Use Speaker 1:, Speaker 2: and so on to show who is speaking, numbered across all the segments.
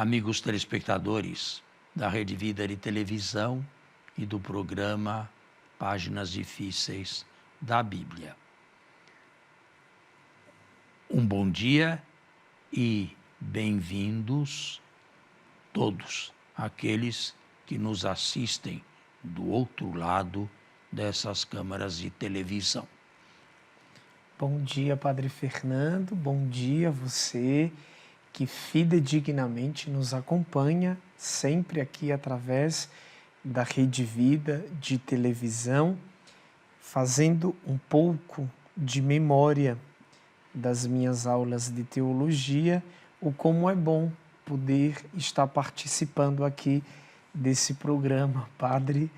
Speaker 1: amigos telespectadores da Rede Vida de Televisão e do programa Páginas Difíceis da Bíblia. Um bom dia e bem-vindos todos aqueles que nos assistem do outro lado dessas câmaras de televisão.
Speaker 2: Bom dia, Padre Fernando, bom dia a você que fidedignamente nos acompanha, sempre aqui através da Rede Vida de televisão, fazendo um pouco de memória das minhas aulas de teologia, o como é bom poder estar participando aqui desse programa. Padre,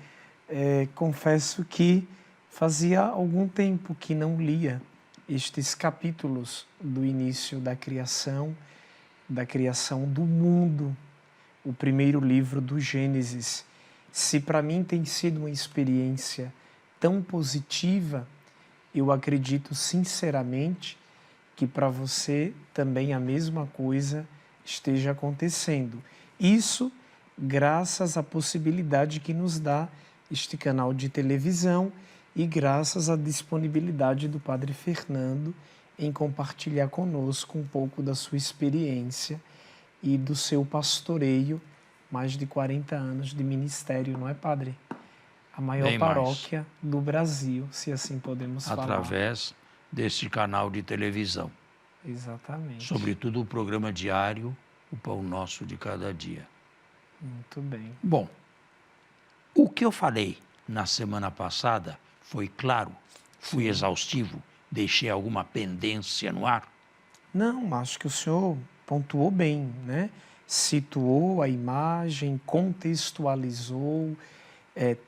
Speaker 2: confesso que fazia algum tempo que não lia estes capítulos do início da criação do mundo, o primeiro livro do Gênesis. Se para mim tem sido uma experiência tão positiva, eu acredito sinceramente que para você também a mesma coisa esteja acontecendo. Isso graças à possibilidade que nos dá este canal de televisão e graças à disponibilidade do Padre Fernando em compartilhar conosco um pouco da sua experiência e do seu pastoreio, mais de 40 anos de ministério, não é, Padre? A maior
Speaker 1: Bem
Speaker 2: paróquia do Brasil, se assim podemos falar.
Speaker 1: Através deste canal de televisão.
Speaker 2: Exatamente.
Speaker 1: Sobretudo o programa diário, o Pão Nosso de Cada Dia.
Speaker 2: Muito bem.
Speaker 1: Bom, o que eu falei na semana passada foi claro, fui exaustivo, deixei alguma pendência no ar?
Speaker 2: Não, acho que o senhor pontuou bem, né? Situou a imagem, contextualizou,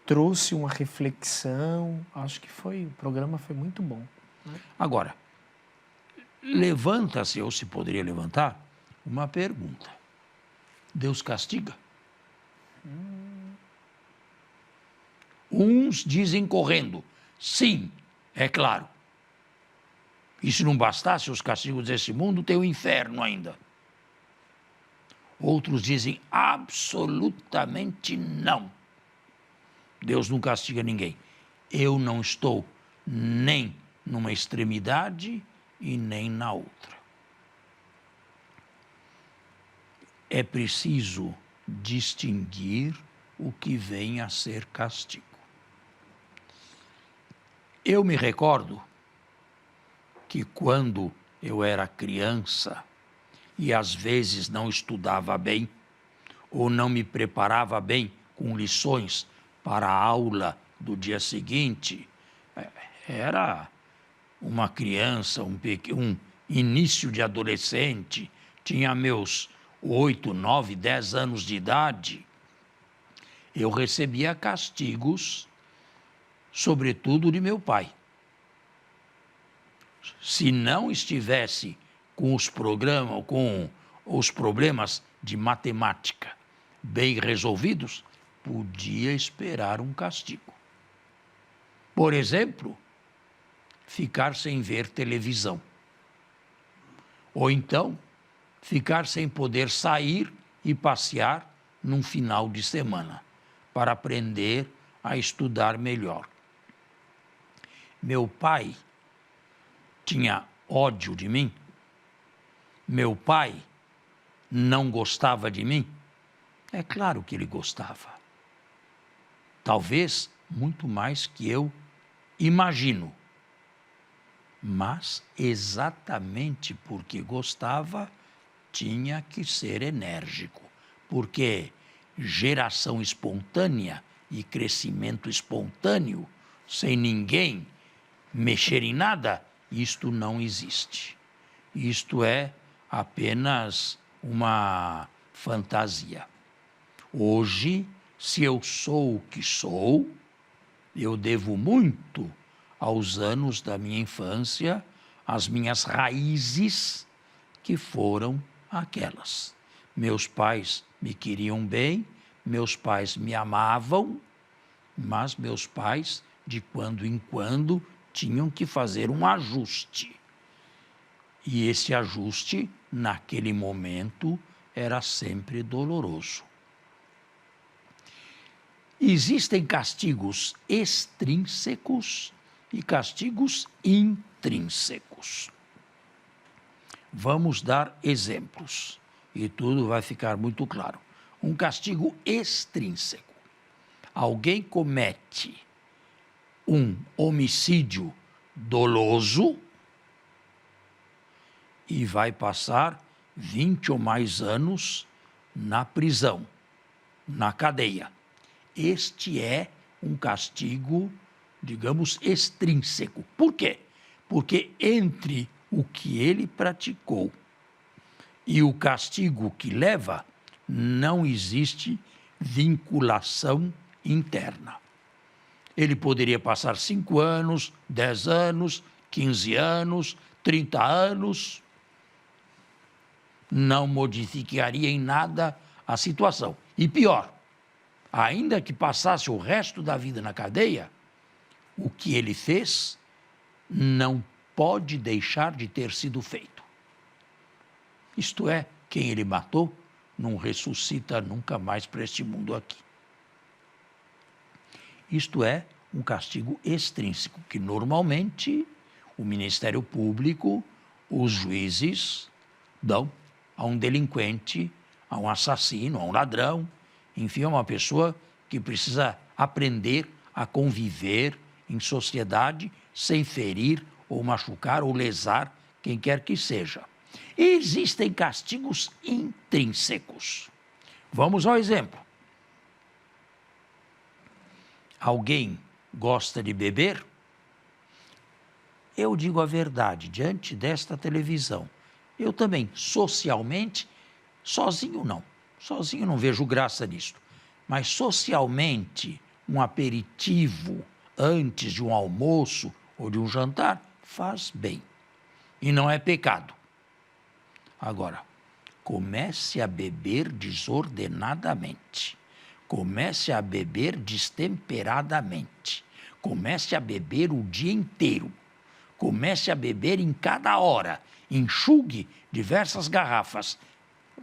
Speaker 2: trouxe uma reflexão. Acho que o programa foi muito bom. Né?
Speaker 1: Agora, levanta-se, ou se poderia levantar, uma pergunta. Deus castiga? Uns dizem correndo, sim, é claro. E se não bastasse os castigos desse mundo, tem o inferno ainda. Outros dizem absolutamente não. Deus não castiga ninguém. Eu não estou nem numa extremidade e nem na outra. É preciso distinguir o que vem a ser castigo. Eu me recordo que quando eu era criança e às vezes não estudava bem ou não me preparava bem com lições para a aula do dia seguinte, era uma criança, um início de adolescente, tinha meus 8, 9, 10 anos de idade, eu recebia castigos, sobretudo de meu pai. Se não estivesse com os problemas de matemática bem resolvidos, podia esperar um castigo. Por exemplo, ficar sem ver televisão. Ou então, ficar sem poder sair e passear num final de semana, para aprender a estudar melhor. Meu pai tinha ódio de mim? Meu pai não gostava de mim? É claro que ele gostava. Talvez muito mais que eu imagino. Mas exatamente porque gostava, tinha que ser enérgico. Porque geração espontânea e crescimento espontâneo, sem ninguém mexer em nada, isto não existe. Isto é apenas uma fantasia. Hoje, se eu sou o que sou, eu devo muito aos anos da minha infância, às minhas raízes, que foram aquelas. Meus pais me queriam bem, meus pais me amavam, mas meus pais, de quando em quando, tinham que fazer um ajuste. E esse ajuste, naquele momento, era sempre doloroso. Existem castigos extrínsecos e castigos intrínsecos. Vamos dar exemplos e tudo vai ficar muito claro. Um castigo extrínseco. Alguém comete um homicídio doloso e vai passar 20 ou mais anos na prisão, na cadeia. Este é um castigo, digamos, extrínseco. Por quê? Porque entre o que ele praticou e o castigo que leva, não existe vinculação interna. Ele poderia passar 5 anos, 10 anos, 15 anos, 30 anos, não modificaria em nada a situação. E pior, ainda que passasse o resto da vida na cadeia, o que ele fez não pode deixar de ter sido feito. Isto é, quem ele matou não ressuscita nunca mais para este mundo aqui. Isto é um castigo extrínseco, que normalmente o Ministério Público, os juízes, dão a um delinquente, a um assassino, a um ladrão, enfim, a uma pessoa que precisa aprender a conviver em sociedade sem ferir ou machucar ou lesar quem quer que seja. E existem castigos intrínsecos. Vamos ao exemplo. Alguém gosta de beber? Eu digo a verdade, diante desta televisão. Eu também, socialmente, sozinho não vejo graça nisso. Mas socialmente, um aperitivo antes de um almoço ou de um jantar faz bem. E não é pecado. Agora, comece a beber desordenadamente. Comece a beber destemperadamente. Comece a beber o dia inteiro. Comece a beber em cada hora. Enxugue diversas garrafas.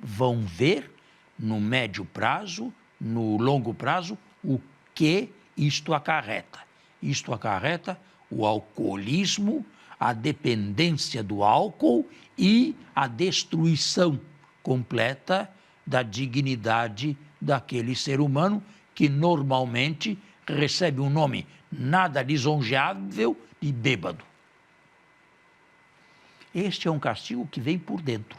Speaker 1: Vão ver, no médio prazo, no longo prazo, o que isto acarreta. Isto acarreta o alcoolismo, a dependência do álcool e a destruição completa da dignidade daquele ser humano que normalmente recebe um nome nada lisonjeável de bêbado. Este é um castigo que vem por dentro.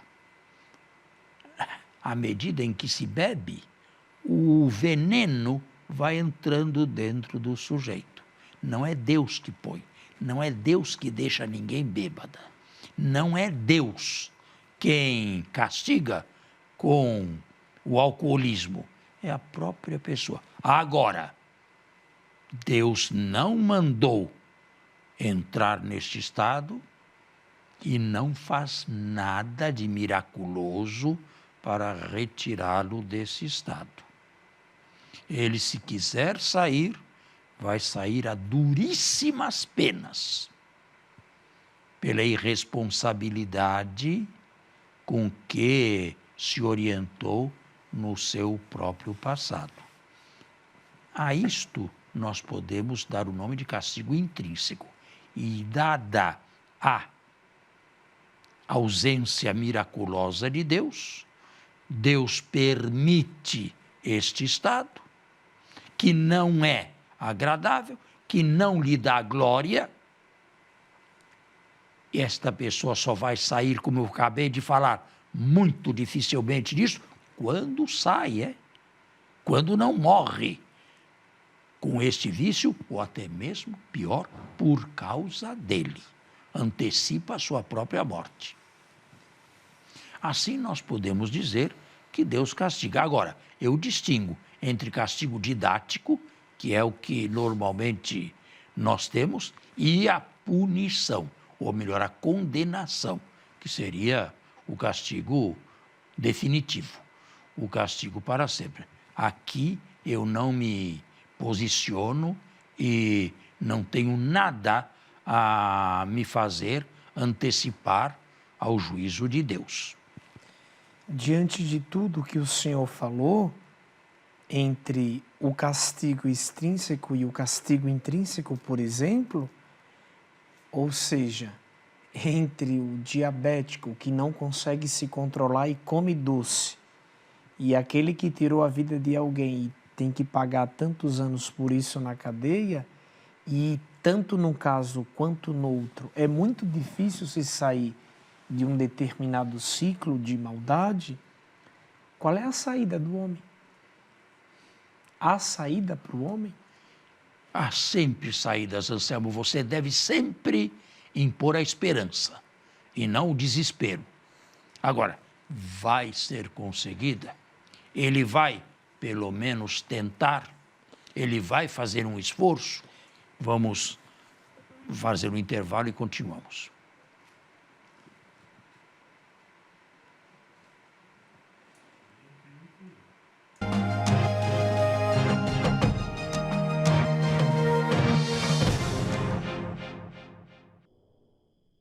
Speaker 1: À medida em que se bebe, o veneno vai entrando dentro do sujeito. Não é Deus que põe, não é Deus que deixa ninguém bêbada. Não é Deus quem castiga com o alcoolismo, é a própria pessoa. Agora, Deus não mandou entrar neste estado e não faz nada de miraculoso para retirá-lo desse estado. Ele, se quiser sair, vai sair a duríssimas penas pela irresponsabilidade com que se orientou no seu próprio passado. A isto nós podemos dar o nome de castigo intrínseco. E dada a ausência miraculosa de Deus, Deus permite este estado, que não é agradável, que não lhe dá glória. Esta pessoa só vai sair, como eu acabei de falar, muito dificilmente disso, quando sai, quando não morre com este vício, ou até mesmo, pior, por causa dele. Antecipa a sua própria morte. Assim nós podemos dizer que Deus castiga. Agora, eu distingo entre castigo didático, que é o que normalmente nós temos, e a punição, ou melhor, a condenação, que seria o castigo definitivo, o castigo para sempre. Aqui eu não me posiciono e não tenho nada a me fazer antecipar ao juízo de Deus.
Speaker 2: diante de tudo que o Senhor falou, entre o castigo extrínseco e o castigo intrínseco, por exemplo, ou seja, entre o diabético que não consegue se controlar e come doce, e aquele que tirou a vida de alguém e tem que pagar tantos anos por isso na cadeia, e tanto num caso quanto no outro, é muito difícil se sair de um determinado ciclo de maldade. Qual é a saída do homem? Há saída para o homem?
Speaker 1: Há sempre saídas, Anselmo. Você deve sempre impor a esperança e não o desespero. Agora, vai ser conseguida? Ele vai, pelo menos, tentar? Ele vai fazer um esforço? Vamos fazer um intervalo e continuamos.